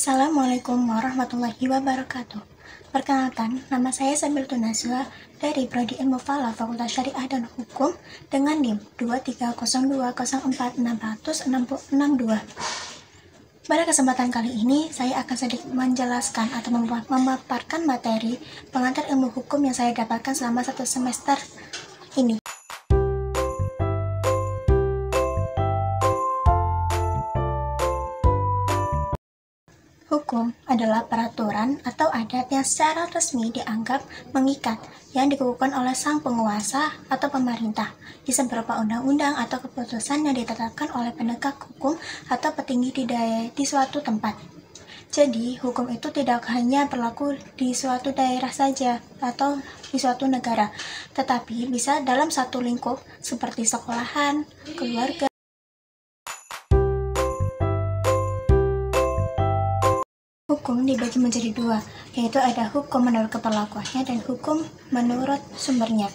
Assalamualaikum warahmatullahi wabarakatuh. Perkenalkan, nama saya Sabiltun Nazwa dari Prodi Ilmu Falak Fakultas Syariah dan Hukum dengan NIM 230204662. Pada kesempatan kali ini, saya akan sedikit menjelaskan atau memaparkan materi pengantar ilmu hukum yang saya dapatkan selama 1 semester ini. Hukum adalah peraturan atau adat yang secara resmi dianggap mengikat yang dikukuhkan oleh sang penguasa atau pemerintah, bisa berupa undang-undang atau keputusan yang ditetapkan oleh penegak hukum atau petinggi di suatu tempat. Jadi, hukum itu tidak hanya berlaku di suatu daerah saja atau di suatu negara, tetapi bisa dalam satu lingkup seperti sekolahan, keluarga. Hukum dibagi menjadi dua, yaitu ada hukum menurut keperlakuannya dan hukum menurut sumbernya.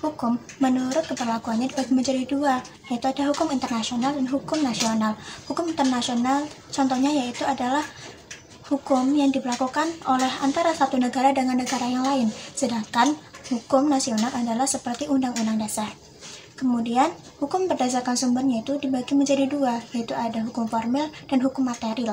Hukum menurut keperlakuannya dibagi menjadi dua, yaitu ada hukum internasional dan hukum nasional. Hukum internasional contohnya yaitu adalah hukum yang diberlakukan oleh antara satu negara dengan negara yang lain, sedangkan hukum nasional adalah seperti undang-undang dasar. Kemudian, hukum berdasarkan sumbernya itu dibagi menjadi dua, yaitu ada hukum formil dan hukum material.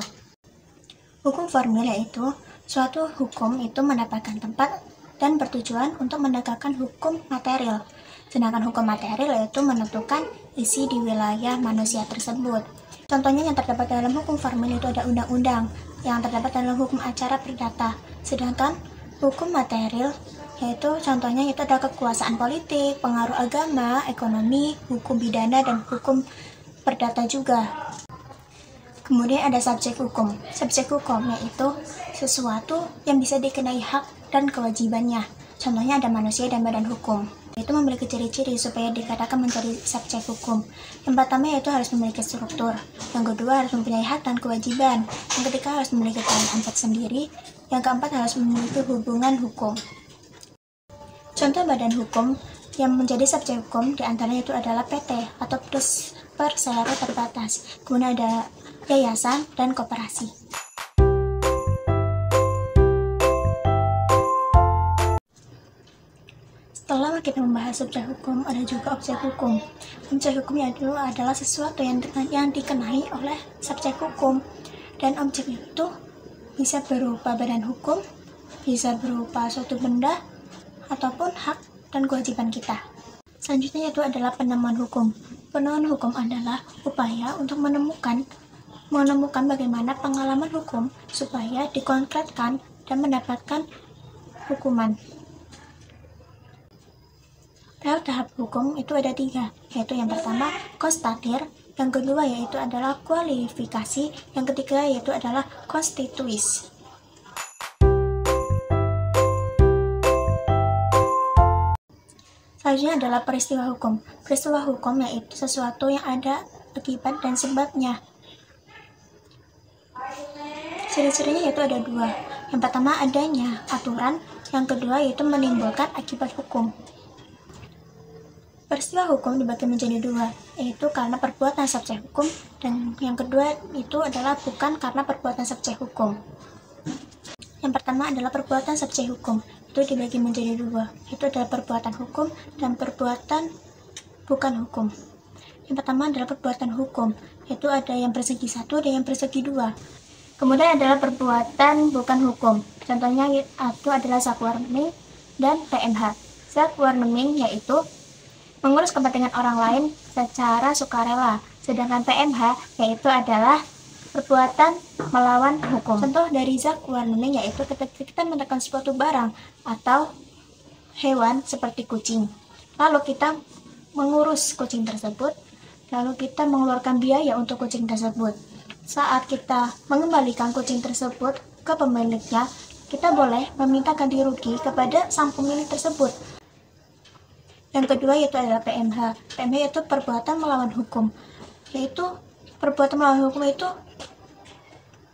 Hukum formil yaitu suatu hukum itu mendapatkan tempat dan bertujuan untuk menegakkan hukum material. Sedangkan hukum material yaitu menentukan isi di wilayah manusia tersebut. Contohnya yang terdapat dalam hukum formil itu ada undang-undang, yang terdapat dalam hukum acara perdata. Sedangkan hukum material yaitu contohnya itu ada kekuasaan politik, pengaruh agama, ekonomi, hukum pidana, dan hukum perdata juga. Kemudian ada subjek hukum. Subjek hukum yaitu sesuatu yang bisa dikenai hak dan kewajibannya. Contohnya ada manusia dan badan hukum. Itu memiliki ciri-ciri supaya dikatakan menjadi subjek hukum. Yang pertama yaitu harus memiliki struktur. Yang kedua harus mempunyai hak dan kewajiban. Yang ketiga harus memiliki peran sendiri. Yang keempat harus memiliki hubungan hukum. Contoh badan hukum yang menjadi subjek hukum diantaranya itu adalah PT atau persero terbatas. Kemudian ada yayasan dan koperasi. Setelah kita membahas subjek hukum, ada juga objek hukum. Objek hukum itu adalah sesuatu yang dikenai oleh subjek hukum, dan objek itu bisa berupa badan hukum, bisa berupa suatu benda, ataupun hak dan kewajiban kita. Selanjutnya itu adalah penemuan hukum. Penemuan hukum adalah upaya untuk menemukan bagaimana pengalaman hukum supaya dikonkretkan dan mendapatkan hukuman. Tahap hukum itu ada 3, yaitu yang pertama konstatir, yang kedua yaitu adalah kualifikasi, yang ketiga yaitu adalah konstituis. Selanjutnya adalah peristiwa hukum. Peristiwa hukum yaitu sesuatu yang ada akibat dan sebabnya. Ciri-cirinya yaitu ada 2. Yang pertama adanya aturan, yang kedua yaitu menimbulkan akibat hukum. Peristiwa hukum dibagi menjadi 2, yaitu karena perbuatan subjek hukum, dan yang kedua itu adalah bukan karena perbuatan subjek hukum. Yang pertama adalah perbuatan subjek hukum, itu dibagi menjadi 2, yaitu adalah perbuatan hukum dan perbuatan bukan hukum. Yang pertama adalah perbuatan hukum, yaitu ada yang persegi 1 dan yang persegi 2. Kemudian adalah perbuatan bukan hukum. Contohnya itu adalah zakwarning dan PMH. Zakwarning yaitu mengurus kepentingan orang lain secara sukarela, sedangkan PMH yaitu adalah perbuatan melawan hukum. Contoh dari zakwarning yaitu ketika kita menekan suatu barang atau hewan seperti kucing. Lalu kita mengurus kucing tersebut, lalu kita mengeluarkan biaya untuk kucing tersebut. Saat kita mengembalikan kucing tersebut ke pemiliknya, kita boleh meminta ganti rugi kepada sang pemilik tersebut. Yang kedua yaitu adalah PMH. PMH yaitu perbuatan melawan hukum. Yaitu perbuatan melawan hukum itu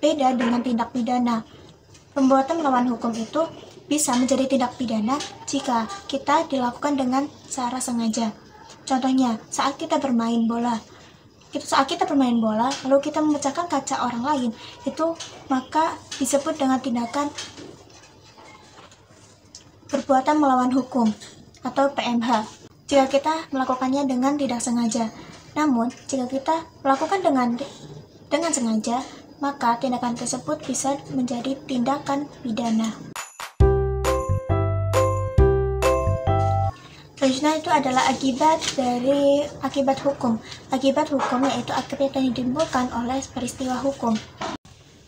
beda dengan tindak pidana. Perbuatan melawan hukum itu bisa menjadi tindak pidana jika kita dilakukan dengan secara sengaja. Contohnya, saat kita bermain bola, saat kita bermain bola lalu kita memecahkan kaca orang lain, itu maka disebut dengan tindakan perbuatan melawan hukum atau PMH jika kita melakukannya dengan tidak sengaja. Namun jika kita melakukan dengan sengaja, maka tindakan tersebut bisa menjadi tindakan pidana. Selanjutnya itu adalah akibat hukum. Akibat hukum yaitu akibat yang ditimbulkan oleh peristiwa hukum.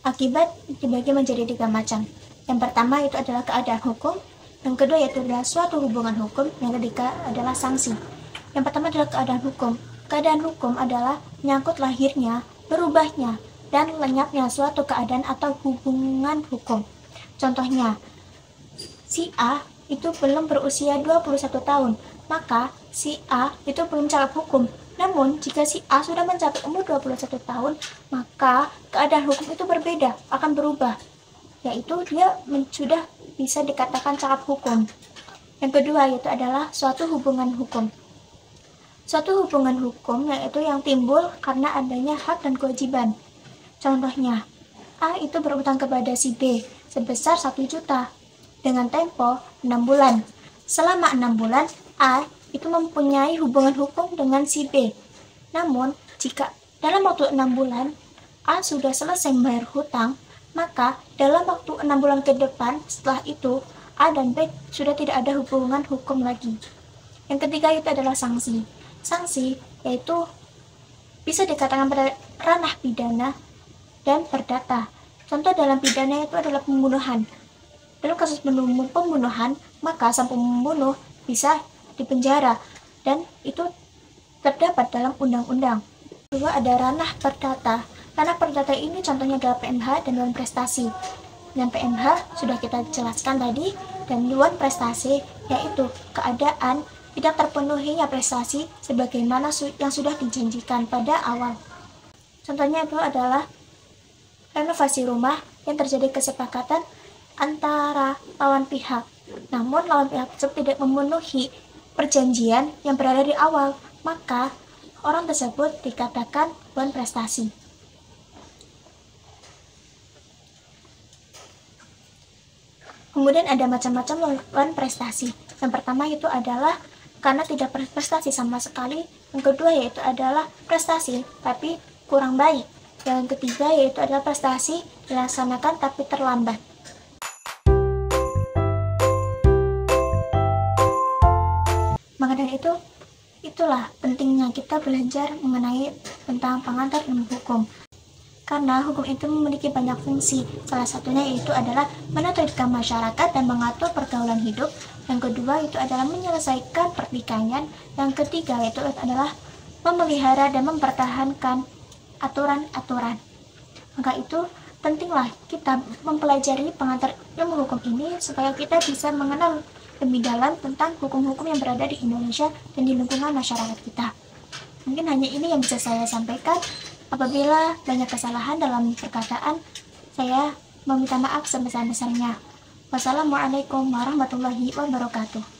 Akibat dibagi menjadi 3 macam. Yang pertama itu adalah keadaan hukum, yang kedua yaitu adalah suatu hubungan hukum, yang ketiga adalah sanksi. Yang pertama adalah keadaan hukum. Keadaan hukum adalah menyangkut lahirnya, berubahnya, dan lenyapnya suatu keadaan atau hubungan hukum. Contohnya, si A itu belum berusia 21 tahun, maka si A itu belum mencapai hukum. Namun, jika si A sudah mencapai umur 21 tahun, maka keadaan hukum itu berbeda, akan berubah, yaitu dia sudah bisa dikatakan cakap hukum. Yang kedua yaitu adalah suatu hubungan hukum. Suatu hubungan hukum yaitu yang timbul karena adanya hak dan kewajiban. Contohnya, A itu berutang kepada si B sebesar 1 juta dengan tempo 6 bulan. Selama 6 bulan, A itu mempunyai hubungan hukum dengan si B. Namun, jika dalam waktu 6 bulan, A sudah selesai membayar hutang, maka dalam waktu 6 bulan ke depan setelah itu, A dan B sudah tidak ada hubungan hukum lagi. Yang ketiga itu adalah sanksi. Sanksi yaitu bisa dikatakan pada ranah pidana dan perdata. Contoh dalam pidana itu adalah pembunuhan. Dalam kasus pembunuhan, maka sang pembunuh bisa dipenjara dan itu terdapat dalam undang-undang. Kedua ada ranah perdata. Ranah perdata ini contohnya adalah PMH dan dewan prestasi. Yang PMH sudah kita jelaskan tadi, dan dewan prestasi yaitu keadaan tidak terpenuhinya prestasi sebagaimana yang sudah dijanjikan pada awal. Contohnya itu adalah renovasi rumah yang terjadi kesepakatan antara lawan pihak. Namun lawan pihak tersebut tidak memenuhi perjanjian yang berada di awal, maka orang tersebut dikatakan dewan prestasi. Kemudian ada macam-macam lawan prestasi. Yang pertama itu adalah karena tidak berprestasi sama sekali. Yang kedua yaitu adalah prestasi tapi kurang baik. Yang ketiga yaitu adalah prestasi dilaksanakan tapi terlambat. Maka dari itu, itulah pentingnya kita belajar mengenai tentang pengantar ilmu hukum. Karena hukum itu memiliki banyak fungsi, salah satunya yaitu adalah menertibkan masyarakat dan mengatur pergaulan hidup. Yang kedua itu adalah menyelesaikan pertikaian. Yang ketiga yaitu adalah memelihara dan mempertahankan aturan-aturan. Maka itu pentinglah kita mempelajari pengantar ilmu hukum ini supaya kita bisa mengenal lebih dalam tentang hukum-hukum yang berada di Indonesia dan di lingkungan masyarakat kita. Mungkin hanya ini yang bisa saya sampaikan. Apabila banyak kesalahan dalam perkataan, saya meminta maaf sebesar-besarnya. Wassalamualaikum warahmatullahi wabarakatuh.